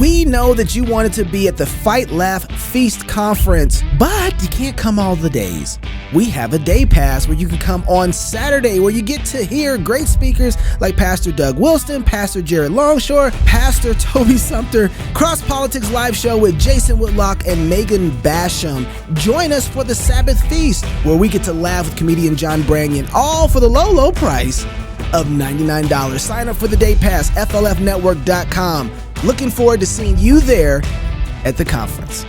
We know that you wanted to be at the Fight, Laugh, Feast conference, but you can't come all the days. We have a day pass where you can come on Saturday, where you get to hear great speakers like Pastor Doug Wilson, Pastor Jared Longshore, Pastor Toby Sumter, CrossPolitic's live show with Jason Whitlock and Megan Basham. Join us for the Sabbath Feast, where we get to laugh with comedian John Branyan, all for the low price of $99. Sign up for the day pass, flfnetwork.com. Looking forward to seeing you there at the conference.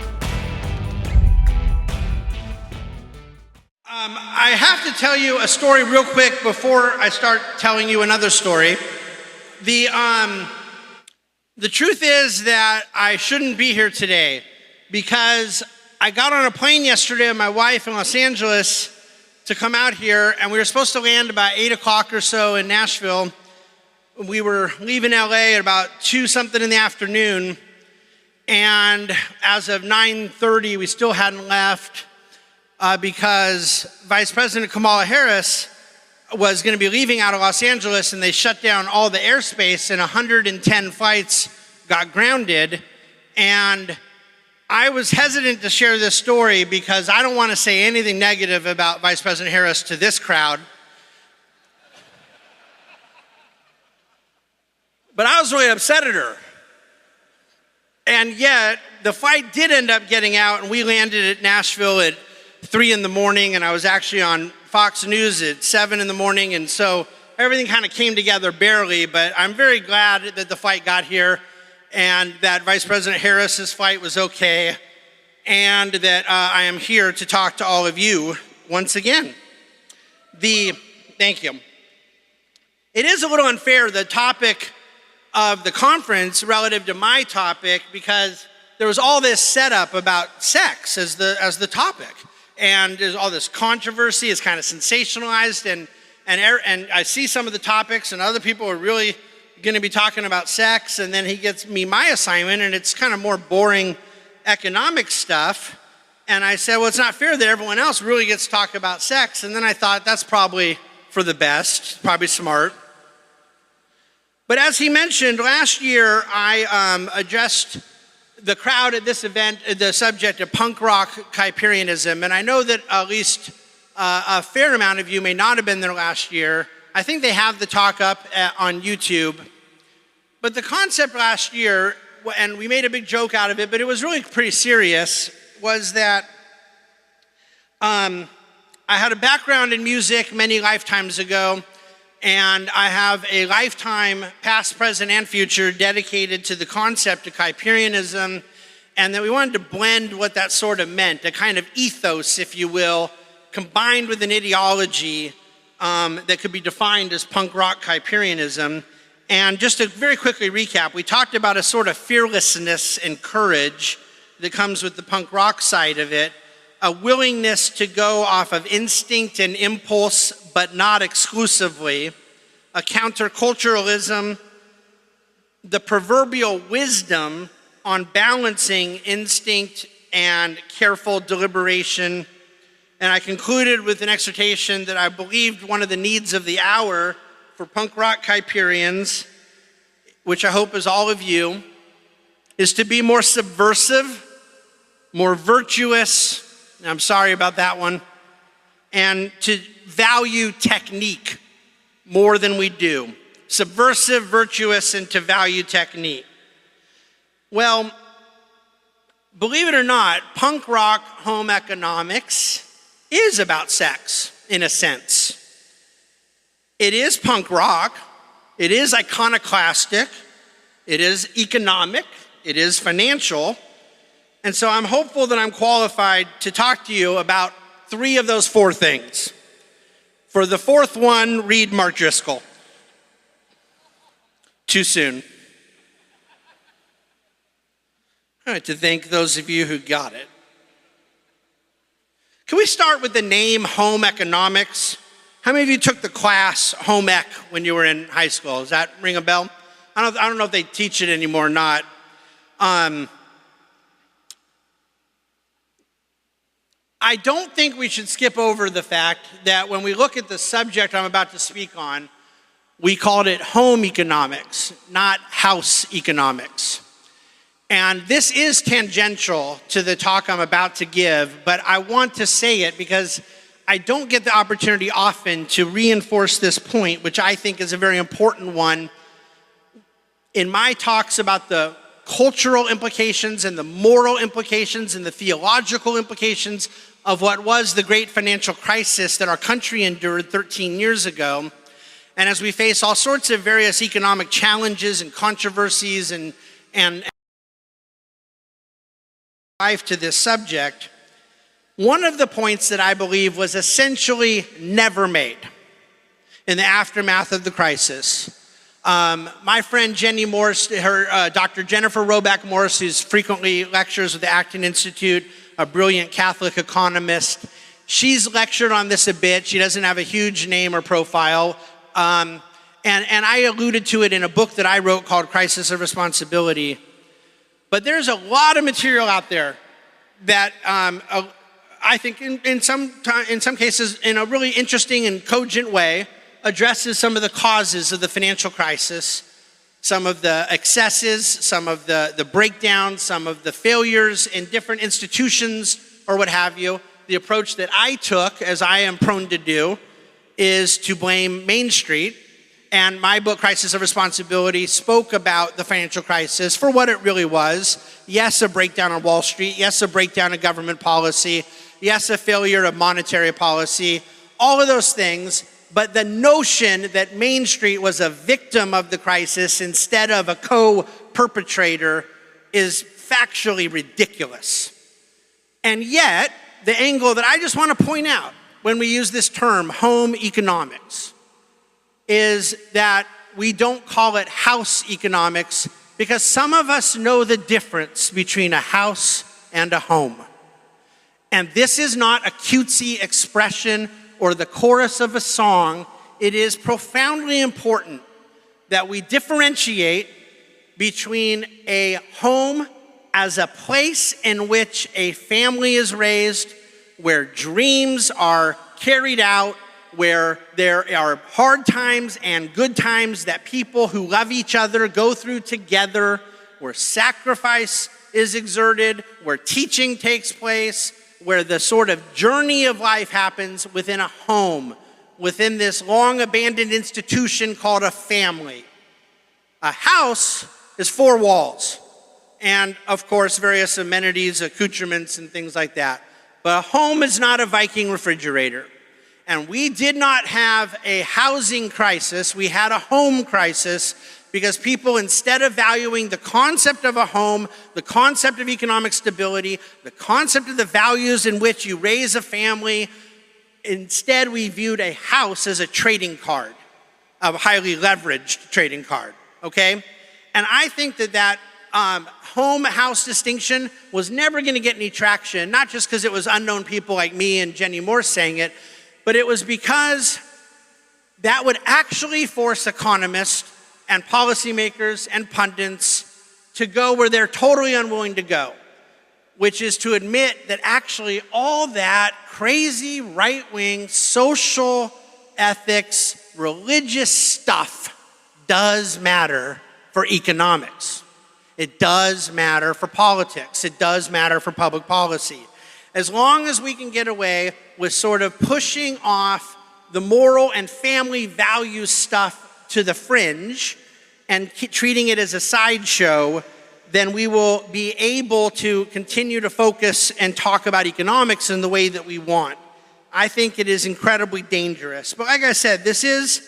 I have to tell you a story real quick before I start telling you another story. The truth is that I shouldn't be here today because I got on a plane yesterday with my wife in Los Angeles to come out here, and we were supposed to land about 8 o'clock or so in Nashville. We were leaving LA at about 2 something in the afternoon, and as of 9:30, we still hadn't left because Vice President Kamala Harris was going to be leaving out of Los Angeles, and they shut down all the airspace, and 110 flights got grounded. And I was hesitant to share this story because I don't want to say anything negative about Vice President Harris to this crowd. But I was really upset at her. And yet, the flight did end up getting out, and we landed at Nashville at 3 in the morning, and I was actually on Fox News at 7 in the morning, and so everything kind of came together barely, but I'm very glad that the flight got here, and that Vice President Harris's flight was okay, and that I am here to talk to all of you once again. Thank you. It is a little unfair, the topic of the conference relative to my topic, because there was all this setup about sex as the topic, and there's all this controversy. It's kind of sensationalized, and I see some of the topics, and other people are really going to be talking about sex, and then he gets me my assignment, and it's kind of more boring economic stuff. And I said, well, it's not fair that everyone else really gets to talk about sex. And then I thought, that's probably for the best, probably smart. But as he mentioned, last year I addressed the crowd at this event, the subject of punk rock Kuyperianism, and I know that at least a fair amount of you may not have been there last year. I think they have the talk up on YouTube. But the concept last year, and we made a big joke out of it, but it was really pretty serious, was that I had a background in music many lifetimes ago, and I have a lifetime, past, present, and future, dedicated to the concept of Kuyperianism, and that we wanted to blend what that sort of meant, a kind of ethos, if you will, combined with an ideology that could be defined as punk rock Kuyperianism. And just to very quickly recap, we talked about a sort of fearlessness and courage that comes with the punk rock side of it, a willingness to go off of instinct and impulse, but not exclusively, a counterculturalism, the proverbial wisdom on balancing instinct and careful deliberation. And I concluded with an exhortation that I believed one of the needs of the hour for punk rock Kuyperians, which I hope is all of you, is to be more subversive, more virtuous, I'm sorry about that one, and to value technique more than we do. Subversive, virtuous, and to value technique. Well, believe it or not, punk rock home economics is about sex, in a sense. It is punk rock, it is iconoclastic, it is economic, it is financial, and so I'm hopeful that I'm qualified to talk to you about 3 of those 4 things. For the 4th one, read Mark Driscoll. Too soon. I'd like to thank those of you who got it. Can we start with the name home economics? How many of you took the class home ec when you were in high school? Does that ring a bell? I don't know if they teach it anymore or not. I don't think we should skip over the fact that when we look at the subject I'm about to speak on, we called it home economics, not house economics. And this is tangential to the talk I'm about to give, but I want to say it because I don't get the opportunity often to reinforce this point, which I think is a very important one. In my talks about the cultural implications and the moral implications and the theological implications of what was the great financial crisis that our country endured 13 years ago, and as we face all sorts of various economic challenges and controversies and life to this subject, one of the points that I believe was essentially never made in the aftermath of the crisis. My friend Jenny Morse, Dr. Jennifer Roback Morse, who frequently lectures with the Acton Institute, a brilliant Catholic economist, she's lectured on this a bit. She doesn't have a huge name or profile. And I alluded to it in a book that I wrote called Crisis of Responsibility. But there's a lot of material out there that I think in some cases, in a really interesting and cogent way, addresses some of the causes of the financial crisis, some of the excesses, some of the breakdowns, some of the failures in different institutions or what have you. The approach that I took, as I am prone to do, is to blame Main Street. And my book, Crisis of Responsibility, spoke about the financial crisis for what it really was. Yes, a breakdown on Wall Street. Yes, a breakdown of government policy. Yes, a failure of monetary policy. All of those things. But the notion that Main Street was a victim of the crisis instead of a co-perpetrator is factually ridiculous. And yet, the angle that I just want to point out when we use this term, home economics, is that we don't call it house economics because some of us know the difference between a house and a home. And this is not a cutesy expression or the chorus of a song. It is profoundly important that we differentiate between a home as a place in which a family is raised, where dreams are carried out, where there are hard times and good times that people who love each other go through together, where sacrifice is exerted, where teaching takes place, where the sort of journey of life happens within a home, within this long abandoned institution called a family. A house is 4 walls, and of course various amenities, accoutrements, and things like that. But a home is not a Viking refrigerator. And we did not have a housing crisis, we had a home crisis because people, instead of valuing the concept of a home, the concept of economic stability, the concept of the values in which you raise a family, instead we viewed a house as a trading card, a highly leveraged trading card, okay? And I think that home-house distinction was never gonna get any traction, not just because it was unknown people like me and Jenny Morse saying it, but it was because that would actually force economists and policymakers and pundits to go where they're totally unwilling to go, which is to admit that actually all that crazy right-wing social ethics, religious stuff does matter for economics. It does matter for politics. It does matter for public policy. As long as we can get away with sort of pushing off the moral and family value stuff to the fringe and treating it as a sideshow, then we will be able to continue to focus and talk about economics in the way that we want. I think it is incredibly dangerous. But like I said, this is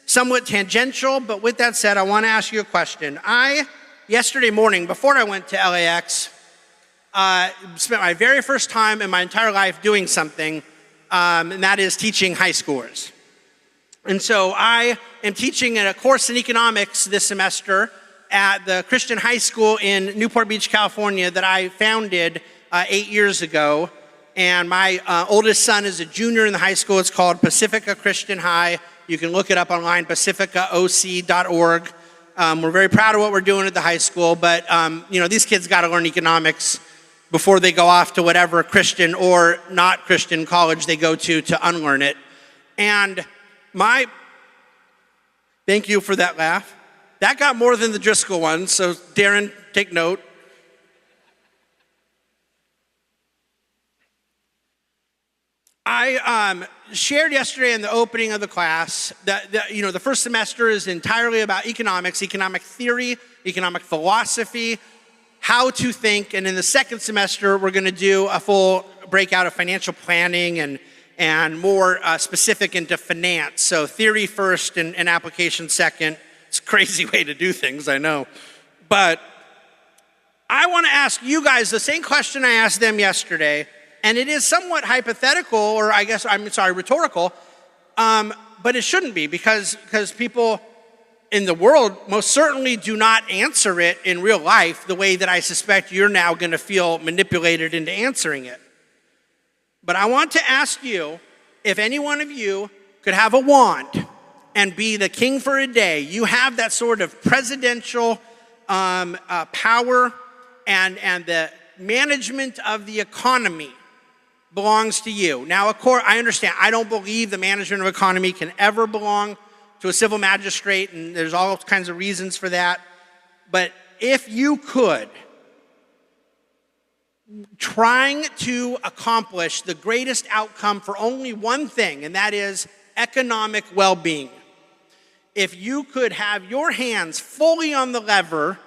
somewhat tangential, but with that said, I want to ask you a question. Yesterday morning, before I went to LAX, spent my very first time in my entire life doing something, and that is teaching high schoolers. And so I am teaching a course in economics this semester at the Christian high school in Newport Beach, California that I founded 8 years ago. And my oldest son is a junior in the high school. It's called Pacifica Christian High. You can look it up online, pacificaoc.org. We're very proud of what we're doing at the high school, but these kids got to learn economics before they go off to whatever Christian or not Christian college they go to unlearn it. And thank you for that laugh. That got more than the Driscoll one, so Darren, take note. I shared yesterday in the opening of the class that the first semester is entirely about economics, economic theory, economic philosophy, how to think, and in the second semester we're going to do a full breakout of financial planning and more specific into finance. So theory first and application second. It's a crazy way to do things, I know. But I want to ask you guys the same question I asked them yesterday, and it is somewhat hypothetical, or rhetorical, but it shouldn't be because people in the world most certainly do not answer it in real life the way that I suspect you're now going to feel manipulated into answering it. But I want to ask you, if any one of you could have a wand and be the king for a day, you have that sort of presidential power, and the management of the economy belongs to you. Now, of course, I understand, I don't believe the management of economy can ever belong to a civil magistrate, and there's all kinds of reasons for that. But if you could, trying to accomplish the greatest outcome for only one thing, and that is economic well-being. If you could have your hands fully on the lever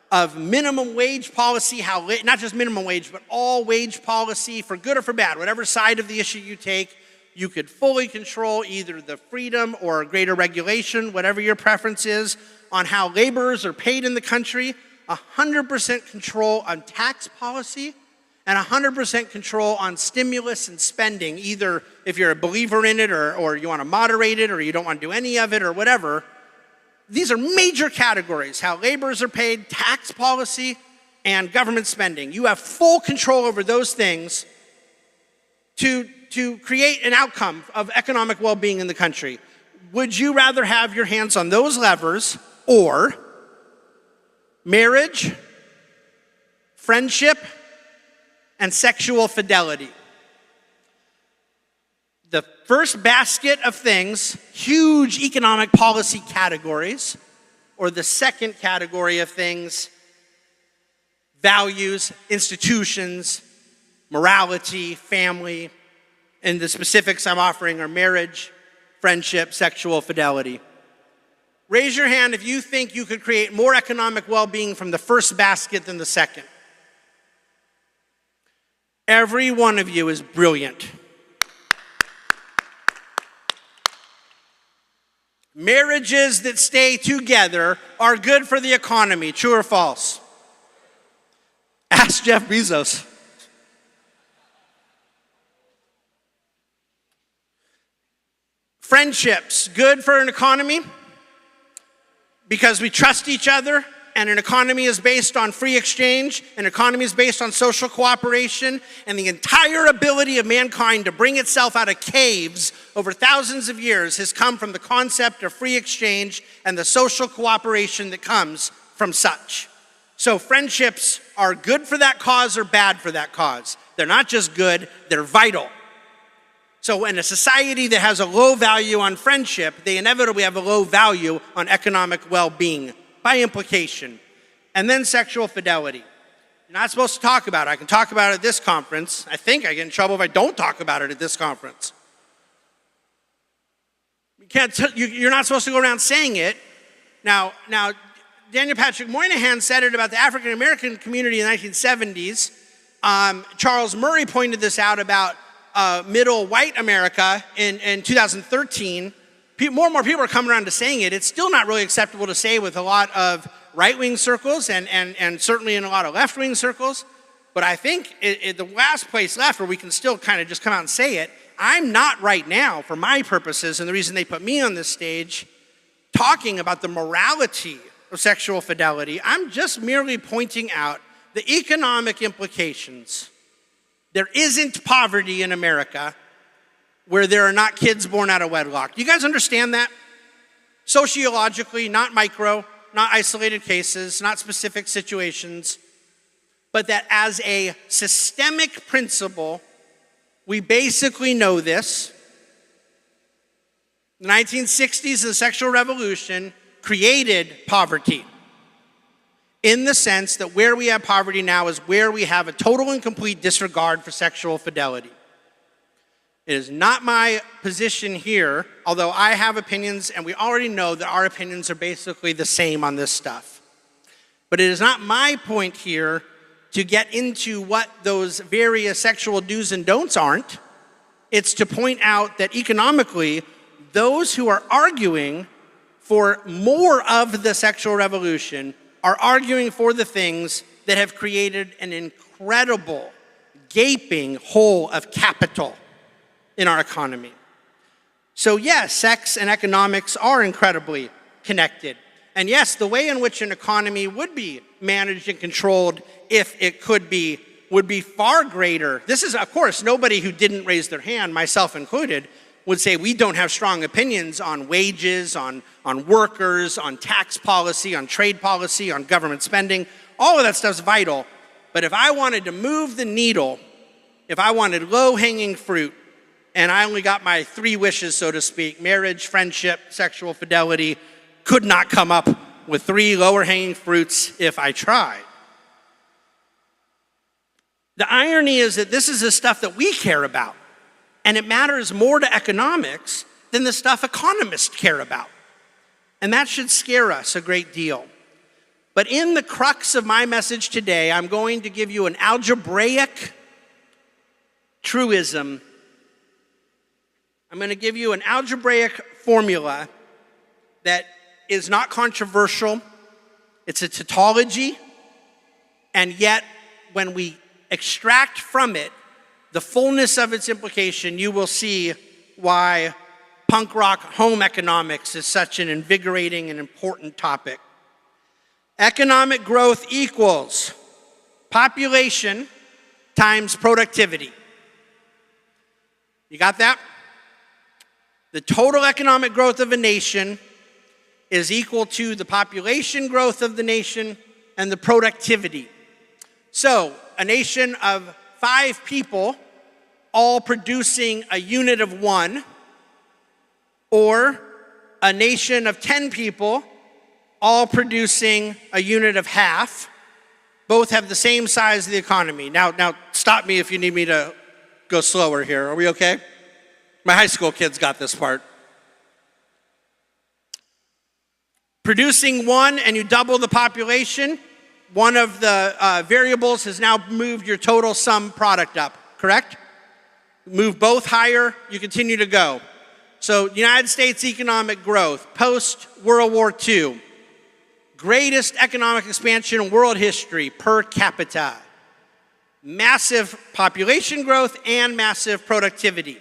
of minimum wage policy, not just minimum wage, but all wage policy, for good or for bad, whatever side of the issue you take, you could fully control either the freedom or greater regulation, whatever your preference is, on how laborers are paid in the country, 100% control on tax policy, and 100% control on stimulus and spending, either if you're a believer in it or you want to moderate it or you don't want to do any of it or whatever. These are major categories: how laborers are paid, tax policy, and government spending. You have full control over those things to create an outcome of economic well-being in the country. Would you rather have your hands on those levers or marriage, friendship, and sexual fidelity? The first basket of things, huge economic policy categories, or the second category of things, values, institutions, morality, family, and the specifics I'm offering are marriage, friendship, sexual fidelity. Raise your hand if you think you could create more economic well-being from the first basket than the second. Every one of you is brilliant. Marriages that stay together are good for the economy. True or false? Ask Jeff Bezos. Friendships, good for an economy because we trust each other, and an economy is based on free exchange, an economy is based on social cooperation, and the entire ability of mankind to bring itself out of caves over thousands of years has come from the concept of free exchange and the social cooperation that comes from such. So friendships are good for that cause or bad for that cause. They're not just good, they're vital. So in a society that has a low value on friendship, they inevitably have a low value on economic well-being, by implication. And then sexual fidelity. You're not supposed to talk about it. I can talk about it at this conference. I think I get in trouble if I don't talk about it at this conference. You're not supposed to go around saying it. Now, Daniel Patrick Moynihan said it about the African American community in the 1970s. Charles Murray pointed this out about middle white America in 2013. More and more people are coming around to saying it. It's still not really acceptable to say with a lot of right-wing circles and certainly in a lot of left-wing circles. But I think the last place left where we can still kind of just come out and say it, I'm not right now, for my purposes, and the reason they put me on this stage, talking about the morality of sexual fidelity. I'm just merely pointing out the economic implications. There isn't poverty in America where there are not kids born out of wedlock. Do you guys understand that? Sociologically, not micro, not isolated cases, not specific situations, but that as a systemic principle, we basically know this. The 1960s, the sexual revolution created poverty in the sense that where we have poverty now is where we have a total and complete disregard for sexual fidelity. It is not my position here, although I have opinions, and we already know that our opinions are basically the same on this stuff. But it is not my point here to get into what those various sexual do's and don'ts aren't. It's to point out that economically, those who are arguing for more of the sexual revolution are arguing for the things that have created an incredible, gaping hole of capital in our economy. So yes, sex and economics are incredibly connected. And yes, the way in which an economy would be managed and controlled, if it could be, would be far greater. This is, of course, nobody who didn't raise their hand, myself included, would say we don't have strong opinions on wages, on workers, on tax policy, on trade policy, on government spending. All of that stuff's vital. But if I wanted to move the needle, if I wanted low-hanging fruit, and I only got my 3 wishes, so to speak, marriage, friendship, sexual fidelity, could not come up with 3 lower-hanging fruits if I tried. The irony is that this is the stuff that we care about, and it matters more to economics than the stuff economists care about. And that should scare us a great deal. But in the crux of my message today, I'm going to give you an algebraic truism. I'm going to give you an algebraic formula that is not controversial. It's a tautology. And yet, when we extract from it the fullness of its implication, you will see why punk rock home economics is such an invigorating and important topic. Economic growth equals population times productivity. You got that? The total economic growth of a nation is equal to the population growth of the nation and the productivity. So, a nation of 5 people all producing a unit of 1, or a nation of 10 people all producing a unit of half, both have the same size of the economy. Now stop me if you need me to go slower here. Are we okay? My high school kids got this part. Producing 1 and you double the population, one of the variables has now moved your total sum product up, correct? Move both higher, you continue to go. So United States economic growth, post-World War II, greatest economic expansion in world history per capita. Massive population growth and massive productivity.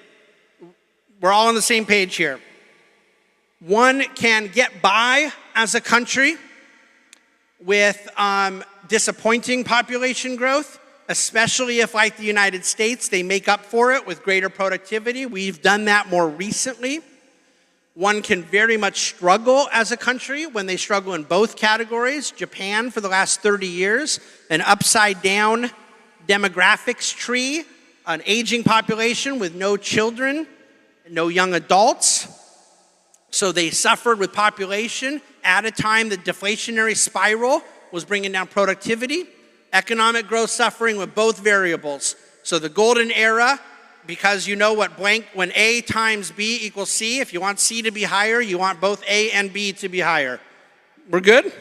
We're all on the same page here. One can get by as a country with disappointing population growth, especially if, like the United States, they make up for it with greater productivity. We've done that more recently. One can very much struggle as a country when they struggle in both categories. Japan, for the last 30 years, an upside-down demographics tree, an aging population with no children, no young adults. So they suffered with population at a time the deflationary spiral was bringing down productivity. Economic growth suffering with both variables. So the golden era, because you know what blank, when A times B equals C, if you want C to be higher, you want both A and B to be higher. We're good?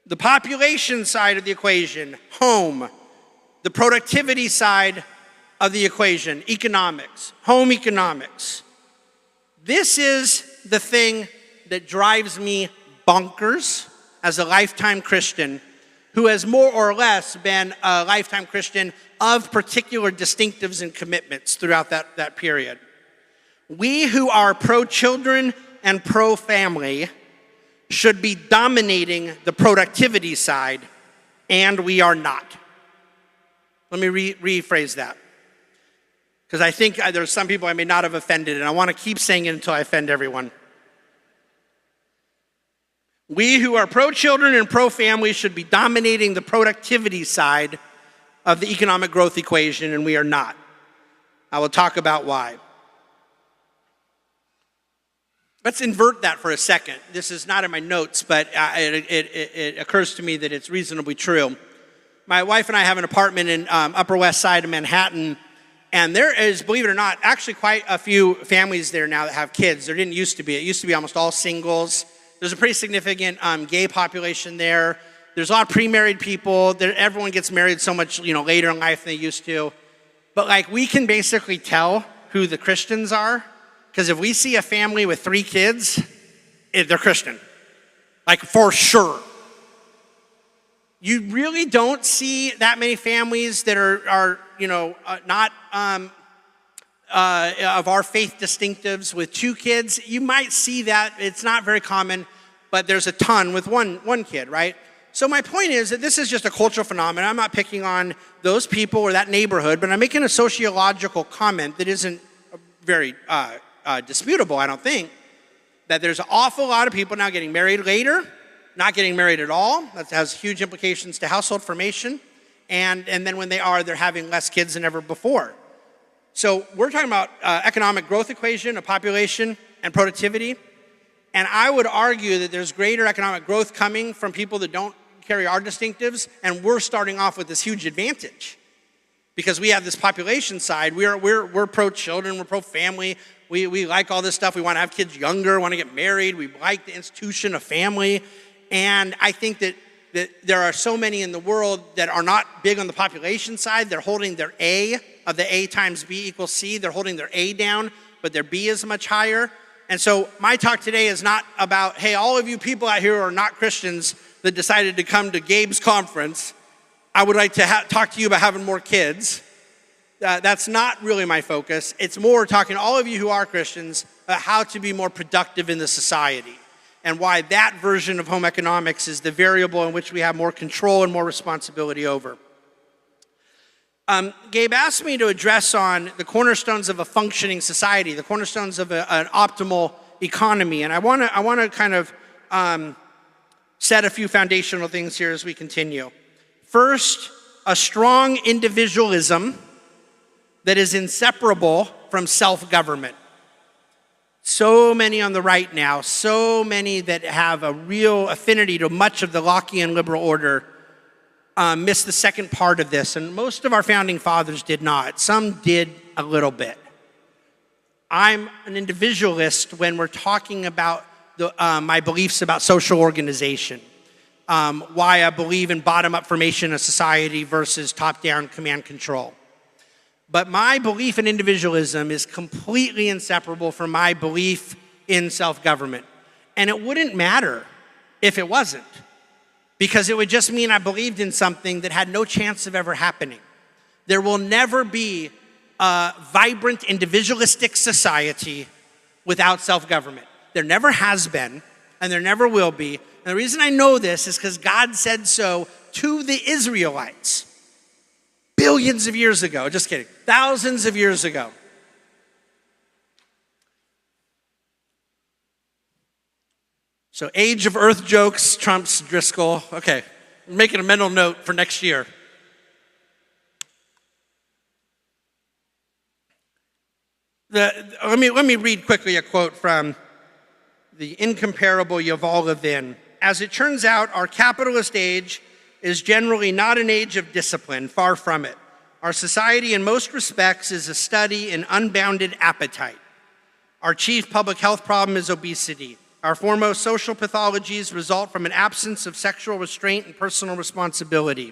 The population side of the equation, home. The productivity side of the equation, economics, home economics. This is the thing that drives me bonkers as a lifetime Christian who has more or less been a lifetime Christian of particular distinctives and commitments throughout that period. We who are pro-children and pro-family should be dominating the productivity side, and we are not. Let me rephrase that. Because I think there's some people I may not have offended, and I want to keep saying it until I offend everyone. We who are pro-children and pro-family should be dominating the productivity side of the economic growth equation, and we are not. I will talk about why. Let's invert that for a second. This is not in my notes, but it occurs to me that it's reasonably true. My wife and I have an apartment in Upper West Side of Manhattan, And there is, believe it or not, actually quite a few families there now that have kids. There didn't used to be. It used to be almost all singles. There's a pretty significant gay population there. There's a lot of pre-married people. Everyone gets married so much, later in life than they used to. But we can basically tell who the Christians are, because if we see a family with 3 kids, they're Christian, for sure. You really don't see that many families that are not of our faith distinctives with 2 kids. You might see that. It's not very common, but there's a ton with one kid, right? So my point is that this is just a cultural phenomenon. I'm not picking on those people or that neighborhood, but I'm making a sociological comment that isn't very disputable, I don't think, that there's an awful lot of people now getting married later, not getting married at all. That has huge implications to household formation. And then when they are, they're having less kids than ever before. So we're talking about economic growth equation of population and productivity. And I would argue that there's greater economic growth coming from people that don't carry our distinctives, and we're starting off with this huge advantage because we have this population side. We're pro-children, we're pro-family. We like all this stuff. We want to have kids younger, want to get married. We like the institution of family. And I think that there are so many in the world that are not big on the population side. They're holding their A of the A times B equals C. They're holding their A down, but their B is much higher. And so my talk today is not about, hey, all of you people out here who are not Christians that decided to come to Gabe's conference, I would like to talk to you about having more kids. That's not really my focus. It's more talking to all of you who are Christians about how to be more productive in the society and why that version of home economics is the variable in which we have more control and more responsibility over. Gabe asked me to address on the cornerstones of a functioning society, the cornerstones of an optimal economy. And I want to kind of set a few foundational things here as we continue. First, a strong individualism that is inseparable from self-government. So many on the right now, so many that have a real affinity to much of the Lockean liberal order miss the second part of this, and most of our founding fathers did not. Some did a little bit. I'm an individualist when we're talking about my beliefs about social organization, why I believe in bottom-up formation of society versus top-down command control. But my belief in individualism is completely inseparable from my belief in self-government. And it wouldn't matter if it wasn't, because it would just mean I believed in something that had no chance of ever happening. There will never be a vibrant individualistic society without self-government. There never has been, and there never will be. And the reason I know this is because God said so to the Israelites billions of years ago. Just kidding. Thousands of years ago. So age of earth jokes trumps Driscoll. Okay, I'm making a mental note for next year. Let me read quickly a quote from the incomparable Yuval Levin. As it turns out, our capitalist age is generally not an age of discipline, far from it. Our society in most respects is a study in unbounded appetite. Our chief public health problem is obesity. Our foremost social pathologies result from an absence of sexual restraint and personal responsibility.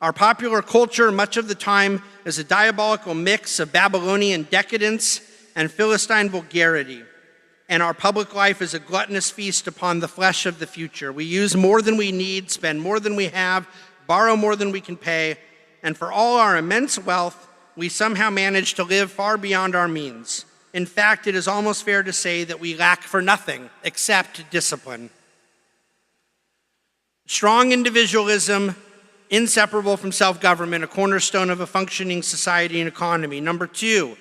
Our popular culture, much of the time, is a diabolical mix of Babylonian decadence and Philistine vulgarity. And our public life is a gluttonous feast upon the flesh of the future. We use more than we need, spend more than we have, borrow more than we can pay, and for all our immense wealth, we somehow manage to live far beyond our means. In fact, it is almost fair to say that we lack for nothing except discipline. Strong individualism, inseparable from self-government, a cornerstone of a functioning society and economy. Number 2,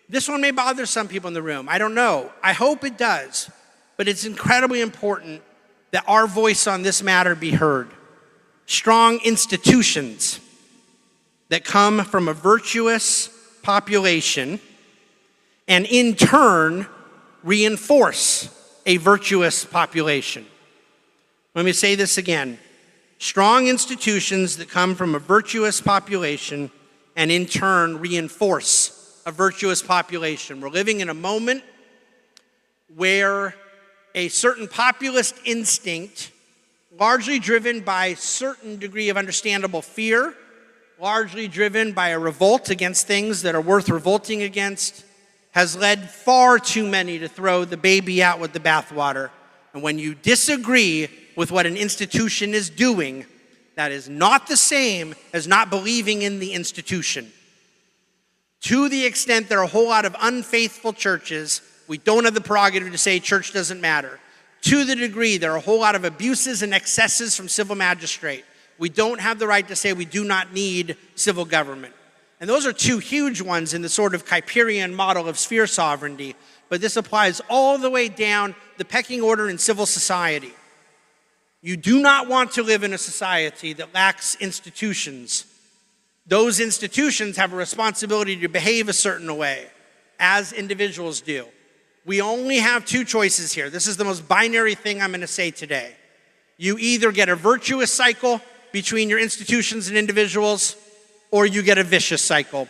this one may bother some people in the room. I don't know. I hope it does. But it's incredibly important that our voice on this matter be heard. Strong institutions that come from a virtuous population and in turn reinforce a virtuous population. Let me say this again. Strong institutions that come from a virtuous population and in turn reinforce a virtuous population. We're living in a moment where a certain populist instinct, largely driven by a certain degree of understandable fear, largely driven by a revolt against things that are worth revolting against, has led far too many to throw the baby out with the bathwater. And when you disagree with what an institution is doing, that is not the same as not believing in the institution. To the extent there are a whole lot of unfaithful churches, we don't have the prerogative to say church doesn't matter. To the degree there are a whole lot of abuses and excesses from civil magistrate, we don't have the right to say we do not need civil government. And those are two huge ones in the sort of Kuyperian model of sphere sovereignty, but this applies all the way down the pecking order in civil society. You do not want to live in a society that lacks institutions. Those institutions have a responsibility to behave a certain way, as individuals do. We only have two choices here. This is the most binary thing I'm going to say today. You either get a virtuous cycle between your institutions and individuals, or you get a vicious cycle.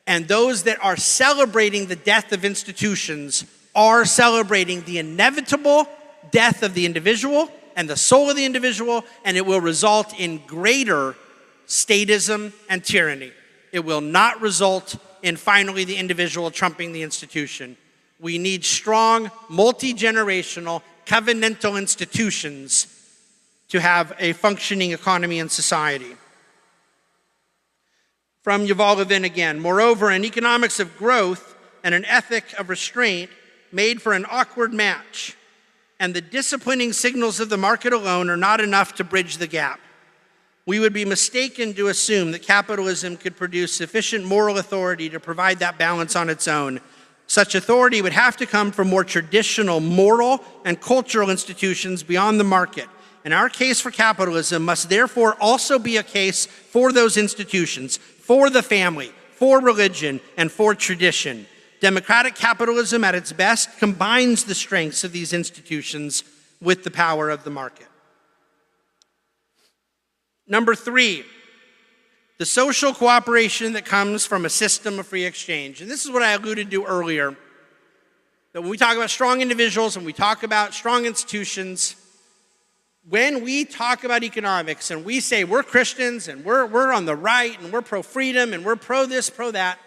And those that are celebrating the death of institutions are celebrating the inevitable death of the individual and the soul of the individual, and it will result in greater statism and tyranny. It will not result in finally the individual trumping the institution. We need strong, multi-generational, covenantal institutions to have a functioning economy and society. From Yuval Levin again, moreover, an economics of growth and an ethic of restraint made for an awkward match, and the disciplining signals of the market alone are not enough to bridge the gap. We would be mistaken to assume that capitalism could produce sufficient moral authority to provide that balance on its own. Such authority would have to come from more traditional moral and cultural institutions beyond the market. And our case for capitalism must therefore also be a case for those institutions, for the family, for religion, and for tradition. Democratic capitalism at its best combines the strengths of these institutions with the power of the market. Number 3, the social cooperation that comes from a system of free exchange. And this is what I alluded to earlier, that when we talk about strong individuals and we talk about strong institutions, when we talk about economics and we say we're Christians and we're on the right and we're pro-freedom and we're pro-this, pro-that,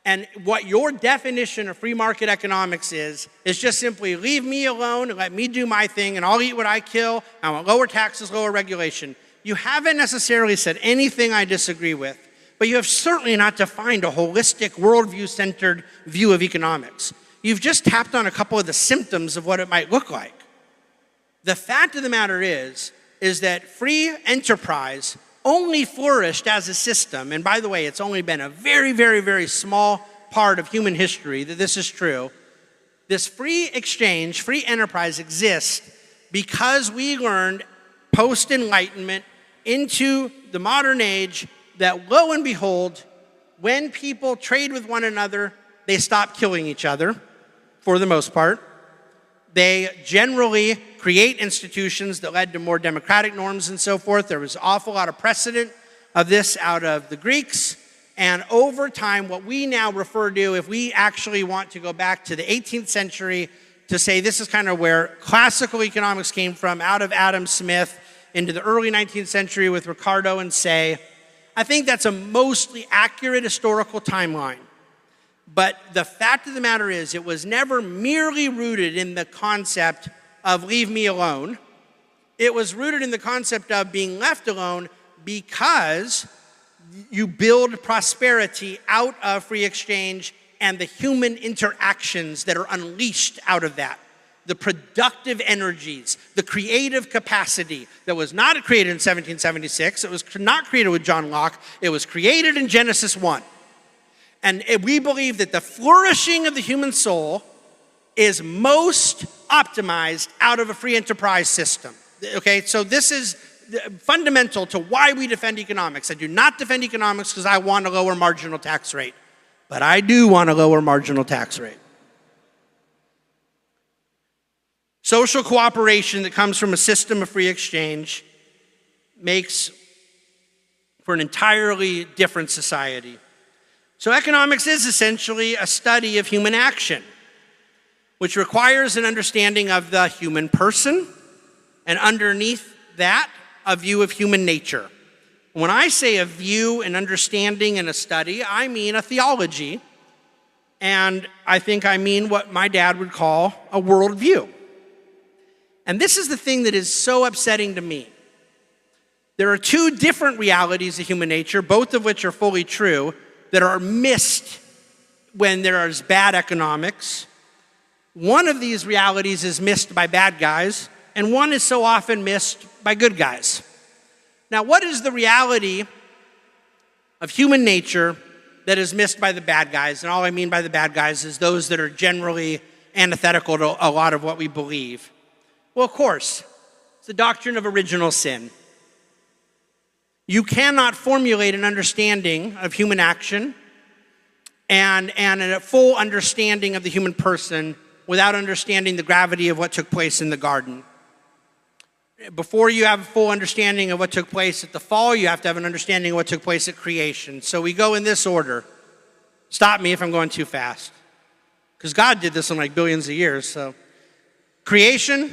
and what your definition of free market economics is just simply leave me alone and let me do my thing and I'll eat what I kill, I want lower taxes, lower regulation. You haven't necessarily said anything I disagree with, but you have certainly not defined a holistic, worldview-centered view of economics. You've just tapped on a couple of the symptoms of what it might look like. The fact of the matter is that free enterprise only flourished as a system, and by the way, it's only been a very, very, very small part of human history that this is true. This free exchange, free enterprise exists because we learned post-Enlightenment into the modern age that lo and behold, when people trade with one another, they stop killing each other, for the most part. They generally create institutions that led to more democratic norms and so forth. There was an awful lot of precedent of this out of the Greeks. And over time, what we now refer to, if we actually want to go back to the 18th century to say this is kind of where classical economics came from, out of Adam Smith into the early 19th century with Ricardo and Say, I think that's a mostly accurate historical timeline. But the fact of the matter is, it was never merely rooted in the concept of leave me alone. It was rooted in the concept of being left alone because you build prosperity out of free exchange and the human interactions that are unleashed out of that. The productive energies, the creative capacity that was not created in 1776. It was not created with John Locke. It was created in Genesis 1. And we believe that the flourishing of the human soul is most optimized out of a free enterprise system. Okay, so this is fundamental to why we defend economics. I do not defend economics because I want a lower marginal tax rate, but I do want a lower marginal tax rate. Social cooperation that comes from a system of free exchange makes for an entirely different society. So economics is essentially a study of human action, which requires an understanding of the human person, and underneath that, a view of human nature. When I say a view, an understanding, and a study, I mean a theology, and I think I mean what my dad would call a worldview. And this is the thing that is so upsetting to me. There are two different realities of human nature, both of which are fully true, that are missed when there is bad economics. One of these realities is missed by bad guys, and one is so often missed by good guys. Now, what is the reality of human nature that is missed by the bad guys? And all I mean by the bad guys is those that are generally antithetical to a lot of what we believe. Well, of course, it's the doctrine of original sin. You cannot formulate an understanding of human action and a full understanding of the human person without understanding the gravity of what took place in the garden. Before you have a full understanding of what took place at the fall, you have to have an understanding of what took place at creation. So we go in this order. Stop me if I'm going too fast, because God did this in like billions of years. So creation,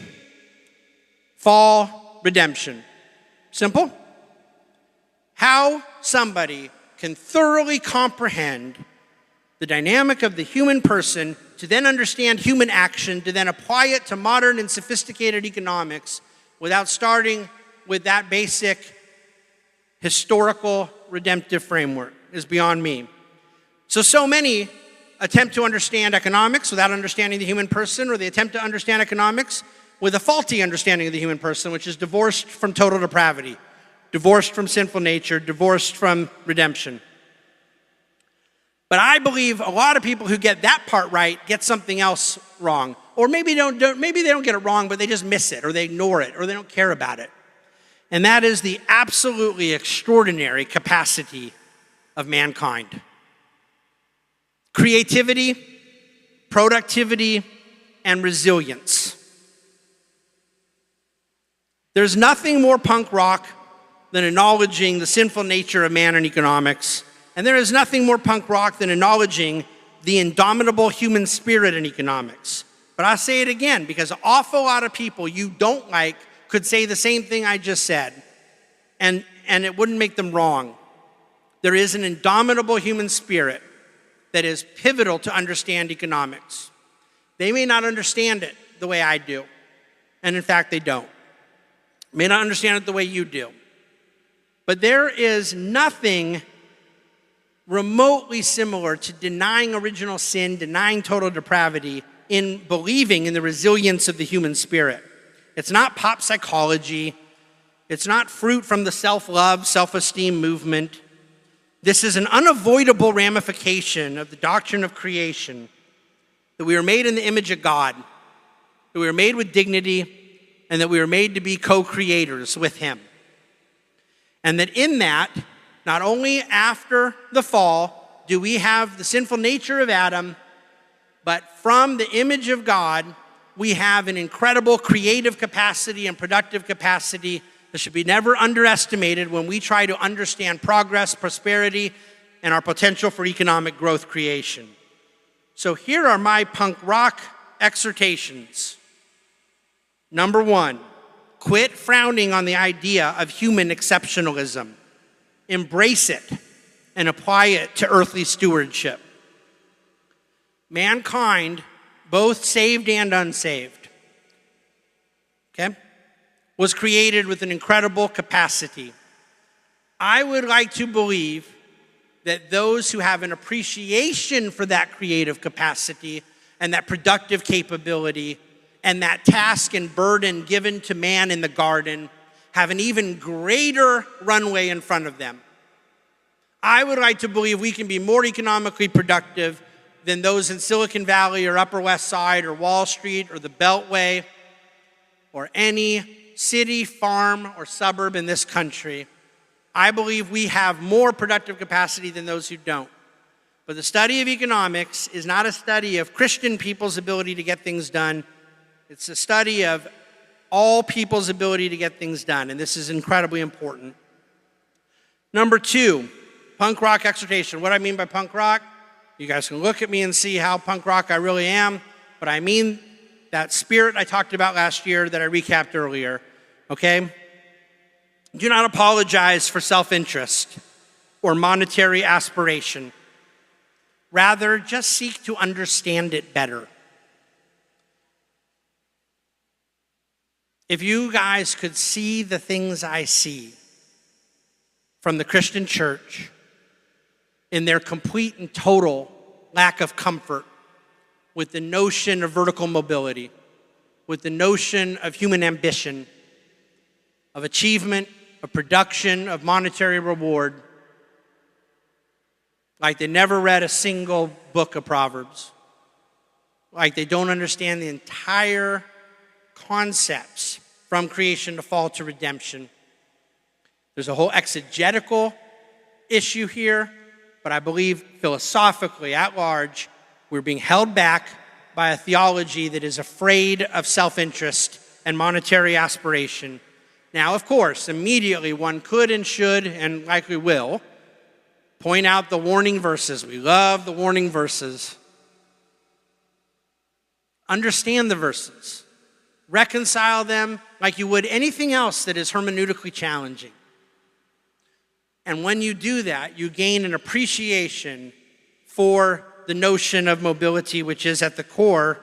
fall, redemption. Simple. How somebody can thoroughly comprehend the dynamic of the human person, to then understand human action, to then apply it to modern and sophisticated economics without starting with that basic historical redemptive framework is beyond me. So many attempt to understand economics without understanding the human person, or they attempt to understand economics with a faulty understanding of the human person, which is divorced from total depravity, divorced from sinful nature, divorced from redemption. But I believe a lot of people who get that part right get something else wrong. Or maybe they don't get it wrong, but they just miss it, or they ignore it, or they don't care about it. And that is the absolutely extraordinary capacity of mankind. Creativity, productivity, and resilience. There's nothing more punk rock than acknowledging the sinful nature of man and economics. And there is nothing more punk rock than acknowledging the indomitable human spirit in economics. But I'll say it again, because an awful lot of people you don't like could say the same thing I just said, and it wouldn't make them wrong. There is an indomitable human spirit that is pivotal to understand economics. They may not understand it the way I do, and in fact, they don't. May not understand it the way you do. But there is nothing remotely similar to denying original sin, denying total depravity, in believing in the resilience of the human spirit. It's not pop psychology. It's not fruit from the self-love, self-esteem movement. This is an unavoidable ramification of the doctrine of creation, that we are made in the image of God, that we are made with dignity, and that we are made to be co-creators with Him. And that in that, not only after the fall do we have the sinful nature of Adam, but from the image of God, we have an incredible creative capacity and productive capacity that should be never underestimated when we try to understand progress, prosperity, and our potential for economic growth creation. So here are my punk rock exhortations. Number one, quit frowning on the idea of human exceptionalism. Embrace it and apply it to earthly stewardship. Mankind, both saved and unsaved, was created with an incredible capacity. I would like to believe that those who have an appreciation for that creative capacity and that productive capability and that task and burden given to man in the garden have an even greater runway in front of them. I would like to believe we can be more economically productive than those in Silicon Valley or Upper West Side or Wall Street or the Beltway or any city, farm, or suburb in this country. I believe we have more productive capacity than those who don't. But the study of economics is not a study of Christian people's ability to get things done. It's a study of all people's ability to get things done, and this is incredibly important. Number 2, punk rock exhortation. What do I mean by punk rock? You guys can look at me and see how punk rock I really am, but I mean that spirit I talked about last year that I recapped earlier, okay? Do not apologize for self-interest or monetary aspiration. Rather, just seek to understand it better. If you guys could see the things I see from the Christian church in their complete and total lack of comfort with the notion of vertical mobility, with the notion of human ambition, of achievement, of production, of monetary reward, like they never read a single book of Proverbs, like they don't understand the entire concepts from creation to fall to redemption. There's a whole exegetical issue here, but I believe philosophically at large, we're being held back by a theology that is afraid of self-interest and monetary aspiration. Now, of course, immediately one could and should and likely will point out the warning verses. We love the warning verses. Understand the verses. Reconcile them like you would anything else that is hermeneutically challenging. And when you do that, you gain an appreciation for the notion of mobility, which is at the core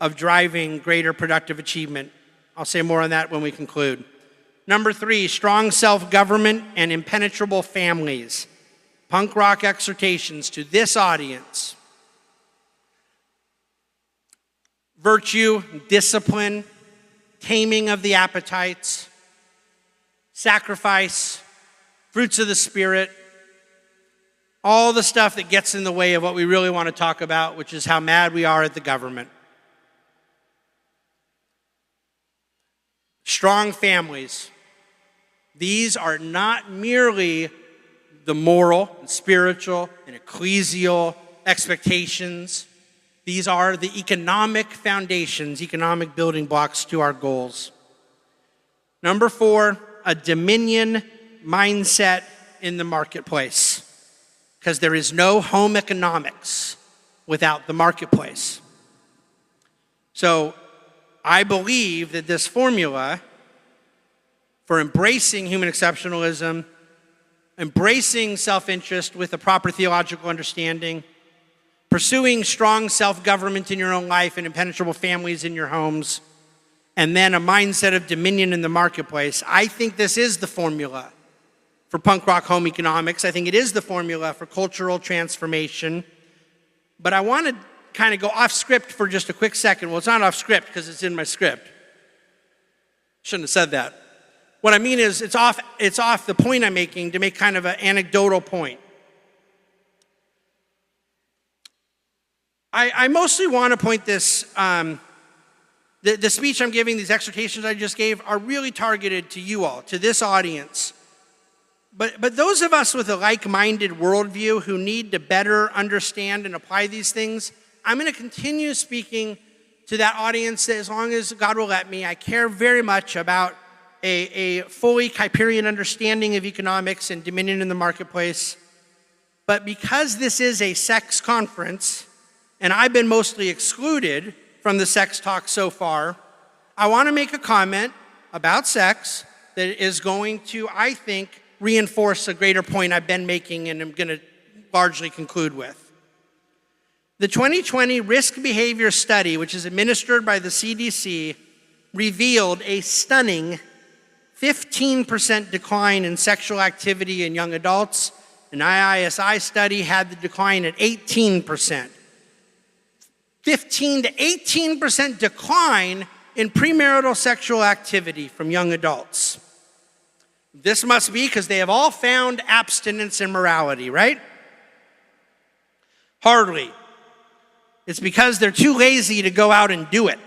of driving greater productive achievement. I'll say more on that when we conclude. Number 3, strong self-government and impenetrable families. Punk rock exhortations to this audience. Virtue, discipline, taming of the appetites, sacrifice, fruits of the Spirit, all the stuff that gets in the way of what we really want to talk about, which is how mad we are at the government. Strong families. These are not merely the moral, and spiritual, and ecclesial expectations. These are the economic foundations, economic building blocks to our goals. Number 4, a dominion mindset in the marketplace, because there is no home economics without the marketplace. So I believe that this formula for embracing human exceptionalism, embracing self-interest with a proper theological understanding, pursuing strong self-government in your own life and impenetrable families in your homes, and then a mindset of dominion in the marketplace. I think this is the formula for punk rock home economics. I think it is the formula for cultural transformation. But I want to kind of go off script for just a quick second. Well, it's not off script because it's in my script. Shouldn't have said that. What I mean is it's off the point I'm making to make kind of an anecdotal point. I mostly want to point this, the speech I'm giving, these exhortations I just gave, are really targeted to you all, to this audience. But those of us with a like-minded worldview who need to better understand and apply these things, I'm going to continue speaking to that audience as long as God will let me. I care very much about a fully Kuyperian understanding of economics and dominion in the marketplace. But because this is a sex conference, and I've been mostly excluded from the sex talk so far, I want to make a comment about sex that is going to, I think, reinforce a greater point I've been making and I'm going to largely conclude with. The 2020 Risk Behavior Study, which is administered by the CDC, revealed a stunning 15% decline in sexual activity in young adults. An IISI study had the decline at 18%. 15 to 18% decline in premarital sexual activity from young adults. This must be because they have all found abstinence and morality, right? Hardly. It's because they're too lazy to go out and do it.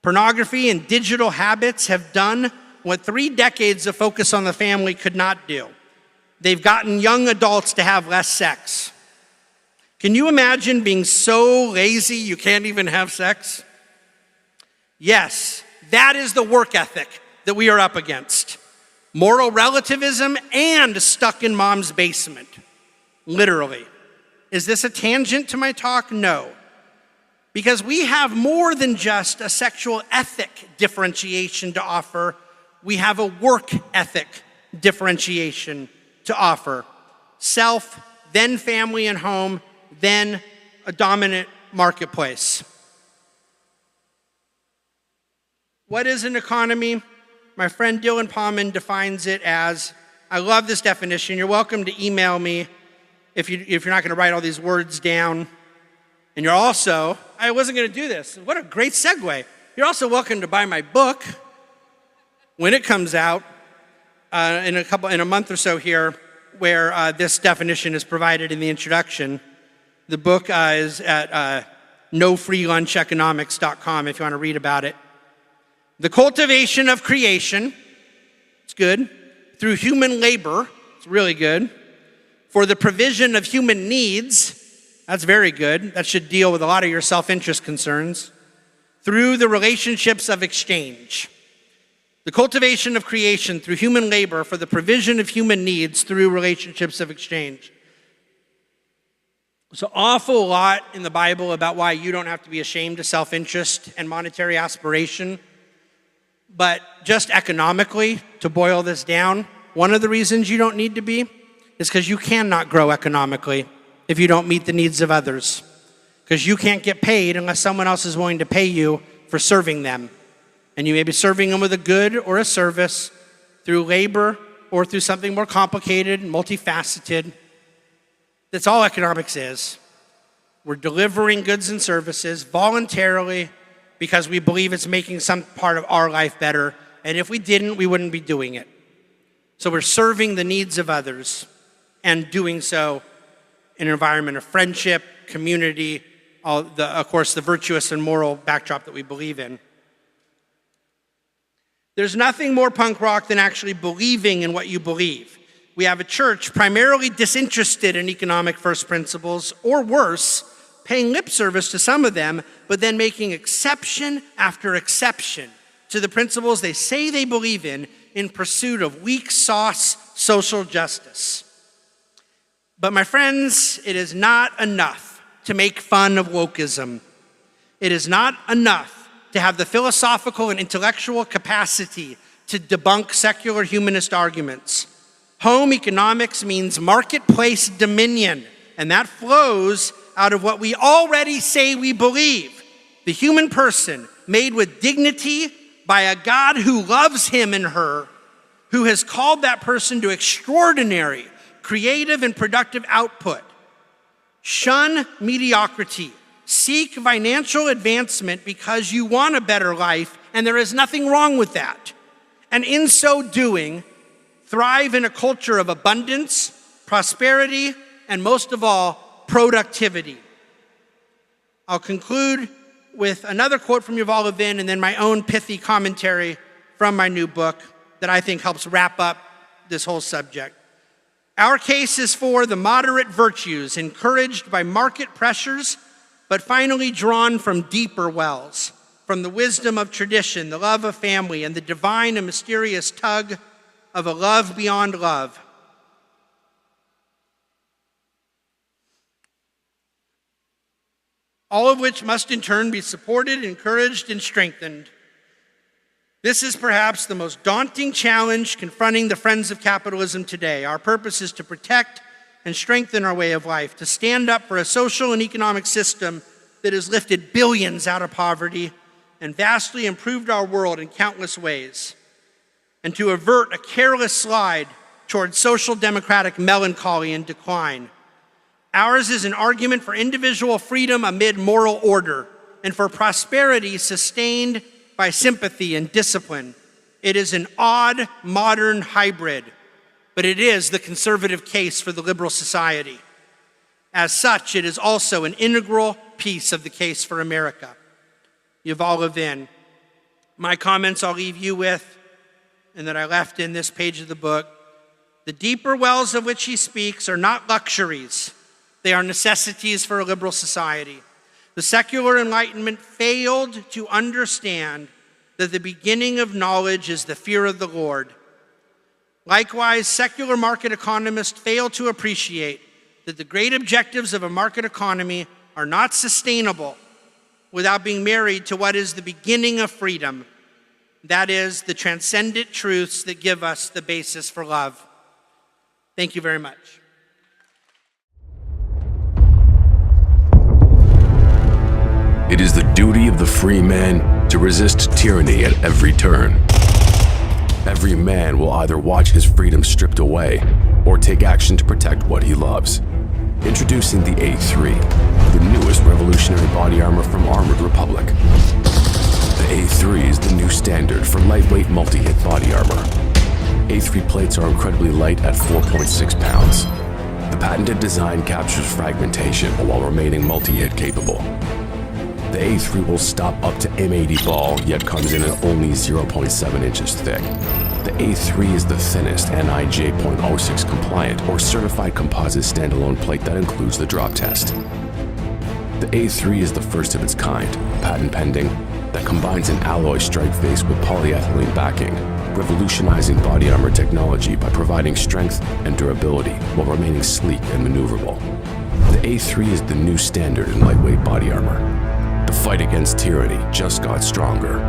Pornography and digital habits have done what 3 decades of focus on the family could not do. They've gotten young adults to have less sex. Can you imagine being so lazy you can't even have sex? Yes, that is the work ethic that we are up against. moral relativism, and stuck in mom's basement. Literally. Is this a tangent to my talk? No. Because we have more than just a sexual ethic differentiation to offer. We have a work ethic differentiation to offer. Self, then family and home, then a dominant marketplace. What is an economy? My friend Dylan Palman defines it as, I love this definition. You're welcome to email me if you're not going to write all these words down. And you're also, I wasn't going to do this. What a great segue. You're also welcome to buy my book when it comes out in a month or so here, where this definition is provided in the introduction. The book is at nofreeluncheconomics.com if you want to read about it. The cultivation of creation, it's good. Through human labor, it's really good. For the provision of human needs, that's very good. That should deal with a lot of your self-interest concerns. Through the relationships of exchange. The cultivation of creation through human labor for the provision of human needs through relationships of exchange. There's an awful lot in the Bible about why you don't have to be ashamed of self-interest and monetary aspiration. But just economically, to boil this down, one of the reasons you don't need to be is because you cannot grow economically if you don't meet the needs of others. Because you can't get paid unless someone else is willing to pay you for serving them. And you may be serving them with a good or a service through labor or through something more complicated and multifaceted. That's all economics is. We're delivering goods and services voluntarily because we believe it's making some part of our life better. And if we didn't, we wouldn't be doing it. So we're serving the needs of others and doing so in an environment of friendship, community, of course, the virtuous and moral backdrop that we believe in. There's nothing more punk rock than actually believing in what you believe. We have a church primarily disinterested in economic first principles, or worse, paying lip service to some of them, but then making exception after exception to the principles they say they believe in pursuit of weak sauce social justice. But my friends, it is not enough to make fun of wokeism. It is not enough to have the philosophical and intellectual capacity to debunk secular humanist arguments. Home economics means marketplace dominion, and that flows out of what we already say we believe. The human person made with dignity by a God who loves him and her, who has called that person to extraordinary, creative, and productive output. Shun mediocrity. Seek financial advancement because you want a better life, and there is nothing wrong with that. And in so doing, thrive in a culture of abundance, prosperity, and most of all, productivity. I'll conclude with another quote from Yuval Levin and then my own pithy commentary from my new book that I think helps wrap up this whole subject. Our case is for the moderate virtues encouraged by market pressures, but finally drawn from deeper wells, from the wisdom of tradition, the love of family, and the divine and mysterious tug of a love beyond love. All of which must in turn be supported, encouraged, and strengthened. This is perhaps the most daunting challenge confronting the friends of capitalism today. Our purpose is to protect and strengthen our way of life, to stand up for a social and economic system that has lifted billions out of poverty and vastly improved our world in countless ways, and to avert a careless slide towards social democratic melancholy and decline. Ours is an argument for individual freedom amid moral order, and for prosperity sustained by sympathy and discipline. It is an odd, modern hybrid, but it is the conservative case for the liberal society. As such, it is also an integral piece of the case for America. Yuval Levin. My comments I'll leave you with, and that I left in this page of the book. The deeper wells of which he speaks are not luxuries. They are necessities for a liberal society. The secular Enlightenment failed to understand that the beginning of knowledge is the fear of the Lord. Likewise, secular market economists fail to appreciate that the great objectives of a market economy are not sustainable without being married to what is the beginning of freedom. That is, the transcendent truths that give us the basis for love. Thank you very much. It is the duty of the free man to resist tyranny at every turn. Every man will either watch his freedom stripped away or take action to protect what he loves. Introducing the A3, the newest revolutionary body armor from Armored Republic. The A3 is the new standard for lightweight multi-hit body armor. A3 plates are incredibly light at 4.6 pounds. The patented design captures fragmentation while remaining multi-hit capable. The A3 will stop up to M80 ball, yet comes in at only 0.7 inches thick. The A3 is the thinnest NIJ.06 compliant or certified composite standalone plate that includes the drop test. The A3 is the first of its kind, patent pending, that combines an alloy strike face with polyethylene backing, revolutionizing body armor technology by providing strength and durability while remaining sleek and maneuverable. The A3 is the new standard in lightweight body armor. The fight against tyranny just got stronger.